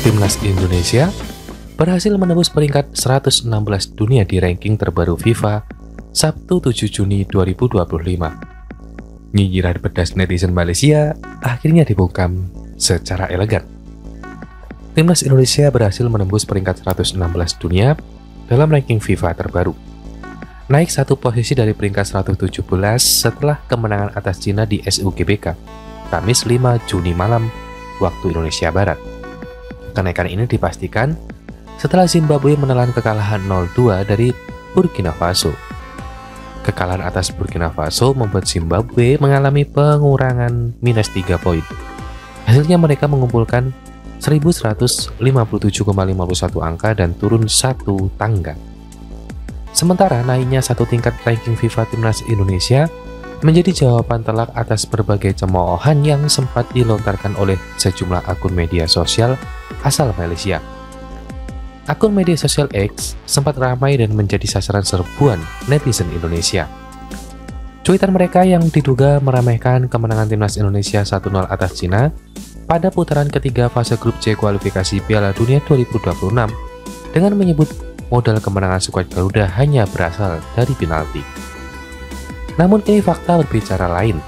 Timnas Indonesia berhasil menembus peringkat 116 dunia di ranking terbaru FIFA Sabtu 7 Juni 2025. Nyinyiran pedas netizen Malaysia akhirnya dibungkam secara elegan. Timnas Indonesia berhasil menembus peringkat 116 dunia dalam ranking FIFA terbaru. Naik satu posisi dari peringkat 117 setelah kemenangan atas Cina di SUGBK, Kamis 5 Juni malam waktu Indonesia Barat. Kenaikan ini dipastikan setelah Zimbabwe menelan kekalahan 0-2 dari Burkina Faso. Kekalahan atas Burkina Faso membuat Zimbabwe mengalami pengurangan minus 3 poin. Hasilnya mereka mengumpulkan 1157,51 angka dan turun satu tangga. Sementara naiknya satu tingkat ranking FIFA Timnas Indonesia menjadi jawaban telak atas berbagai cemoohan yang sempat dilontarkan oleh sejumlah akun media sosial asal Malaysia. Akun media sosial X sempat ramai dan menjadi sasaran serbuan netizen Indonesia. Cuitan mereka yang diduga meremehkan kemenangan Timnas Indonesia 1-0 atas Cina pada putaran ketiga fase grup C kualifikasi Piala Dunia 2026 dengan menyebut modal kemenangan skuad Garuda hanya berasal dari penalti. Namun kini fakta berbicara lain.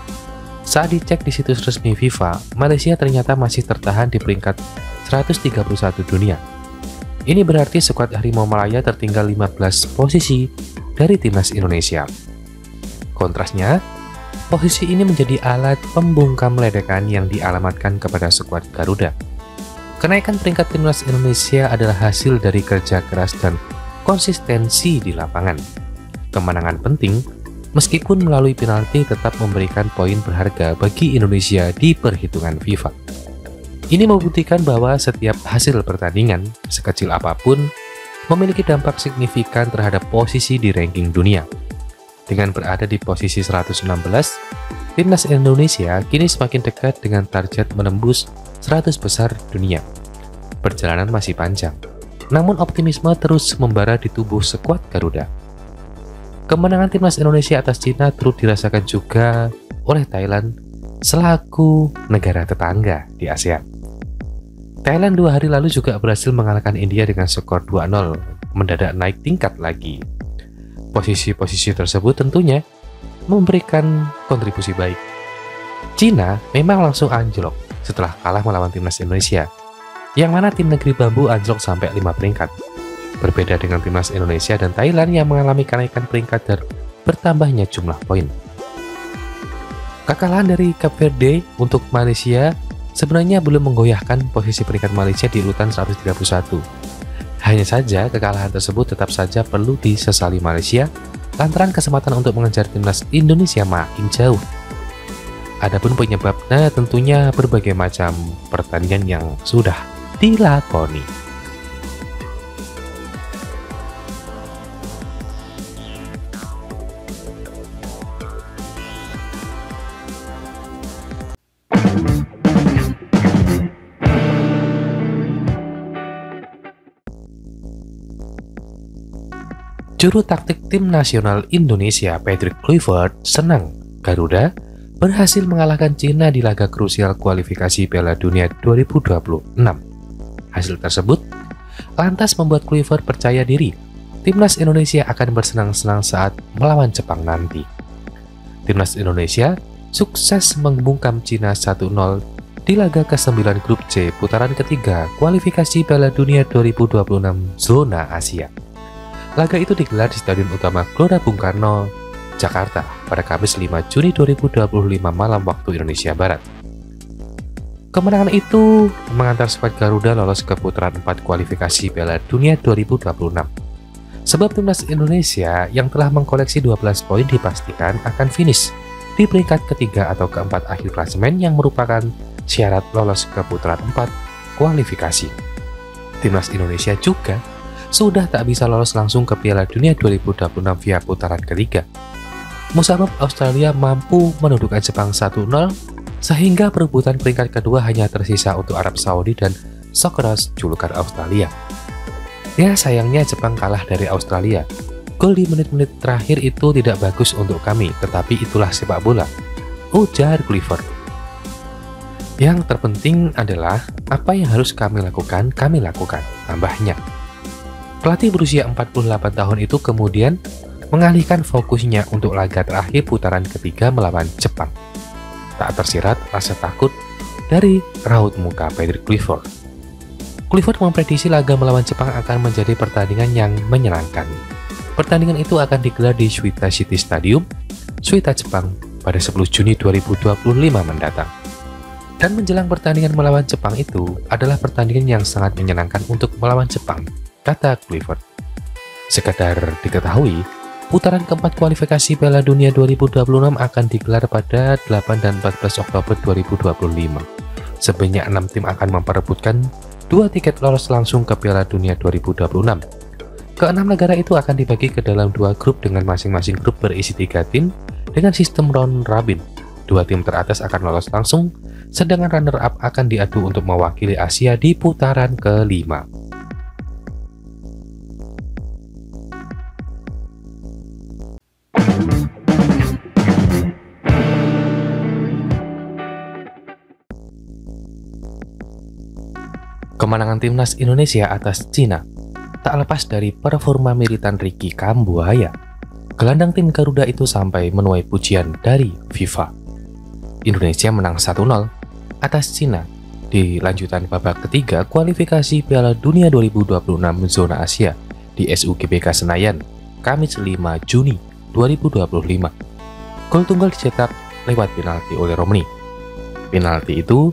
Saat dicek di situs resmi FIFA, Malaysia ternyata masih tertahan di peringkat 131 dunia. Ini berarti skuad Harimau Malaya tertinggal 15 posisi dari Timnas Indonesia. Kontrasnya, posisi ini menjadi alat pembungkam ledekan yang dialamatkan kepada skuad Garuda. Kenaikan peringkat Timnas Indonesia adalah hasil dari kerja keras dan konsistensi di lapangan. Kemenangan penting meskipun melalui penalti tetap memberikan poin berharga bagi Indonesia di perhitungan FIFA. Ini membuktikan bahwa setiap hasil pertandingan, sekecil apapun, memiliki dampak signifikan terhadap posisi di ranking dunia. Dengan berada di posisi 116, Timnas Indonesia kini semakin dekat dengan target menembus 100 besar dunia. Perjalanan masih panjang, namun optimisme terus membara di tubuh skuad Garuda. Kemenangan Timnas Indonesia atas Cina turut dirasakan juga oleh Thailand selaku negara tetangga di ASEAN. Thailand 2 hari lalu juga berhasil mengalahkan India dengan skor 2-0, mendadak naik tingkat lagi. Posisi-posisi tersebut tentunya memberikan kontribusi baik. Cina memang langsung anjlok setelah kalah melawan Timnas Indonesia, yang mana tim negeri bambu anjlok sampai 5 peringkat. Berbeda dengan Timnas Indonesia dan Thailand yang mengalami kenaikan peringkat dan bertambahnya jumlah poin. Kekalahan dari Cape Verde untuk Malaysia sebenarnya belum menggoyahkan posisi peringkat Malaysia di urutan 131. Hanya saja kekalahan tersebut tetap saja perlu disesali Malaysia lantaran kesempatan untuk mengejar Timnas Indonesia makin jauh. Adapun penyebabnya tentunya berbagai macam pertandingan yang sudah dilakoni. Juru taktik tim nasional Indonesia Patrick Kluivert senang Garuda berhasil mengalahkan Cina di laga krusial kualifikasi Piala Dunia 2026. Hasil tersebut lantas membuat Kluivert percaya diri Timnas Indonesia akan bersenang-senang saat melawan Jepang nanti. Timnas Indonesia sukses membungkam Cina 1-0 di laga ke-9 grup C putaran ketiga kualifikasi Piala Dunia 2026 zona Asia. Laga itu digelar di Stadion Utama Gelora Bung Karno, Jakarta pada Kamis 5 Juni 2025 malam waktu Indonesia Barat. Kemenangan itu mengantar skuad Garuda lolos ke putaran 4 kualifikasi Piala Dunia 2026. Sebab Timnas Indonesia yang telah mengkoleksi 12 poin dipastikan akan finish di peringkat ketiga atau keempat akhir klasemen yang merupakan syarat lolos ke putaran 4 kualifikasi. Timnas Indonesia juga sudah tak bisa lolos langsung ke Piala Dunia 2026 via putaran ketiga. Musabab Australia mampu menundukkan Jepang 1-0, sehingga perebutan peringkat kedua hanya tersisa untuk Arab Saudi dan Socceroos julukan Australia. Ya sayangnya Jepang kalah dari Australia. Gol di menit-menit terakhir itu tidak bagus untuk kami, tetapi itulah sepak bola, ujar Kluivert. Yang terpenting adalah apa yang harus kami lakukan, tambahnya. Pelatih berusia 48 tahun itu kemudian mengalihkan fokusnya untuk laga terakhir putaran ketiga melawan Jepang. Tak tersirat rasa takut dari raut muka Patrick Kluivert. Kluivert memprediksi laga melawan Jepang akan menjadi pertandingan yang menyenangkan. Pertandingan itu akan digelar di Suita City Stadium, Suita, Jepang pada 10 Juni 2025 mendatang. Dan menjelang pertandingan melawan Jepang itu adalah pertandingan yang sangat menyenangkan untuk melawan Jepang, kata Kluivert. Sekadar diketahui, putaran keempat kualifikasi Piala Dunia 2026 akan digelar pada 8 dan 14 Oktober 2025. Sebanyak 6 tim akan memperebutkan 2 tiket lolos langsung ke Piala Dunia 2026. Keenam negara itu akan dibagi ke dalam 2 grup dengan masing-masing grup berisi 3 tim dengan sistem round robin. 2 tim teratas akan lolos langsung, sedangkan runner-up akan diadu untuk mewakili Asia di putaran kelima. Kemenangan timnas Indonesia atas Cina tak lepas dari performa militan Ricky Kambuaya. Gelandang tim Garuda itu sampai menuai pujian dari FIFA. Indonesia menang 1-0 atas Cina di lanjutan babak ketiga kualifikasi Piala Dunia 2026 zona Asia di SUGBK Senayan, Kamis 5 Juni 2025. Gol tunggal dicetak lewat penalti oleh Romney. Penalti itu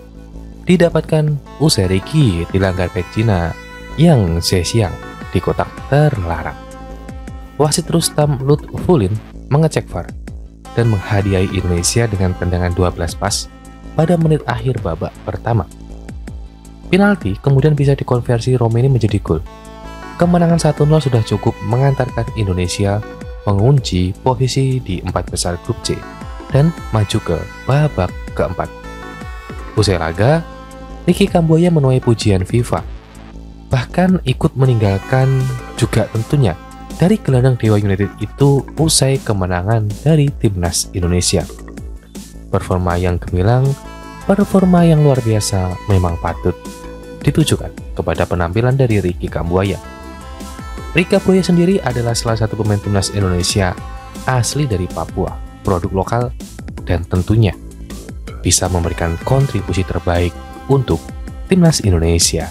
didapatkan usai Ricky dilanggar bek Cina yang Zhexiang di kotak terlarang. Wasit Rustam Lutfulin mengecek VAR dan menghadiahi Indonesia dengan tendangan 12 pas pada menit akhir babak pertama. Penalti kemudian bisa dikonversi Romney menjadi gol. Kemenangan 1-0 sudah cukup mengantarkan Indonesia mengunci posisi di 4 besar grup C dan maju ke babak keempat. Usai laga, Ricky Kambuaya menuai pujian FIFA, bahkan ikut meninggalkan juga tentunya dari gelandang Dewa United itu usai kemenangan dari timnas Indonesia. Performa yang gemilang, performa yang luar biasa memang patut ditujukan kepada penampilan dari Ricky Kambuaya. Ricky Kambuaya sendiri adalah salah satu pemain timnas Indonesia asli dari Papua, produk lokal, dan tentunya bisa memberikan kontribusi terbaik untuk timnas Indonesia.